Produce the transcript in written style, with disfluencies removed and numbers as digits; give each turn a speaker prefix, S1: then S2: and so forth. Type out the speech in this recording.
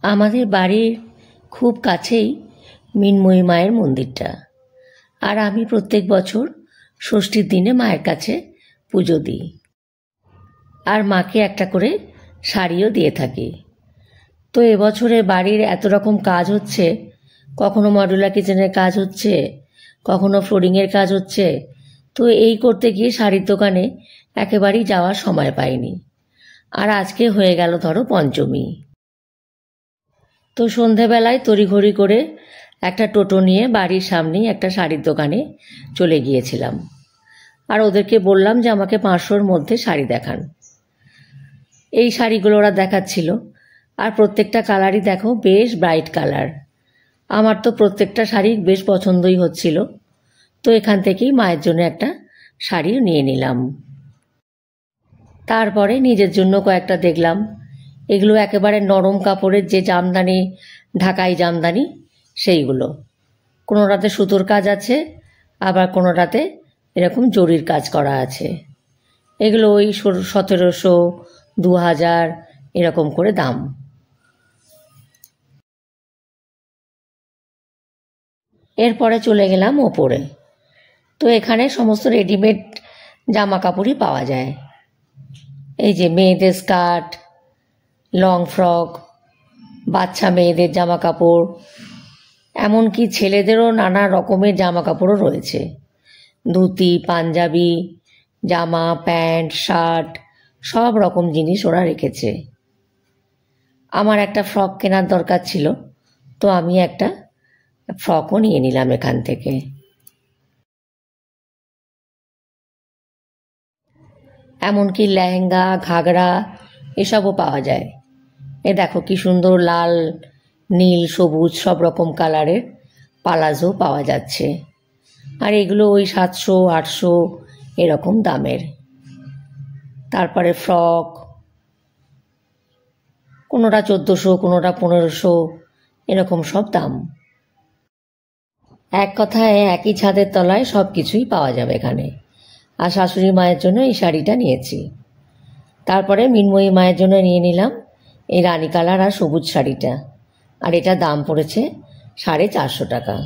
S1: আমাদের বাড়ির খুব কাছেই মৃন্ময়ী মায়ের মন্দিরটা। আর আমি প্রত্যেক বছর ষষ্ঠীর দিনে মায়ের কাছে পুজো দিই, আর মাকে একটা করে শাড়িও দিয়ে থাকি। তো এবছরে বাড়ির এত রকম কাজ হচ্ছে, কখনো মডুলার কিচেনের কাজ হচ্ছে, কখনো ফ্লোরিংয়ের কাজ হচ্ছে। তো এই করতে গিয়ে শাড়ির দোকানে একেবারেই যাওয়ার সময় পাইনি। আর আজকে হয়ে গেল ধরো পঞ্চমী। তো সন্ধেবেলায় তড়িঘড়ি করে একটা টোটো নিয়ে বাড়ির সামনেই একটা শাড়ির দোকানে চলে গিয়েছিলাম। আর ওদেরকে বললাম যে আমাকে 500-র মধ্যে শাড়ি দেখান। এই শাড়িগুলো ওরা দেখাচ্ছিল, আর প্রত্যেকটা কালারই দেখো বেশ ব্রাইট কালার। আমার তো প্রত্যেকটা শাড়ি বেশ পছন্দই হচ্ছিল। তো এখান থেকেই মায়ের জন্য একটা শাড়িও নিয়ে নিলাম। তারপরে নিজের জন্য কয়েকটা দেখলাম। এগুলো একেবারে নরম কাপড়ের, যে জামদানি, ঢাকাই জামদানি, সেইগুলো। কোনোটাতে সুতোর কাজ আছে, আবার কোনোটাতে এরকম জরির কাজ করা আছে। এগুলো ওই 1700, 2000 এরকম করে দাম। এরপরে চলে গেলাম ওপরে। তো এখানে সমস্ত রেডিমেড জামা কাপড়ই পাওয়া যায়। এই যে মেয়েদের স্কার্ট, লং ফ্রক, বাচ্চা মেয়েদের জামা কাপড়, এমনকি ছেলেদেরও নানা রকমের জামা কাপড়ও রয়েছে। ধুতি, পাঞ্জাবি, জামা, প্যান্ট, শার্ট, সব রকম জিনিস ওরা রেখেছে। আমার একটা ফ্রক কেনার দরকার ছিল, তো আমি একটা ফ্রকও নিয়ে নিলাম এখান থেকে। এমনকি লেহেঙ্গা, ঘাগরা এসবও পাওয়া যায়। এ দেখো কি সুন্দর লাল, নীল, সবুজ সব রকম কালারের পালাজো পাওয়া যাচ্ছে। আর এগুলো ওই 700-800 এরকম দামের। তারপরে ফ্রক, কোনোটা 1400, কোনোটা 1500, এরকম সব দাম। এক কথায় একই ছাদের তলায় সব কিছুই পাওয়া যাবে এখানে। আর শাশুড়ি মায়ের জন্য এই শাড়িটা নিয়েছি। তারপরে মৃন্ময়ী মায়ের জন্য নিয়ে নিলাম এই রানী কালার আর সবুজ শাড়িটা। আর এটা দাম পড়েছে 450 টাকা।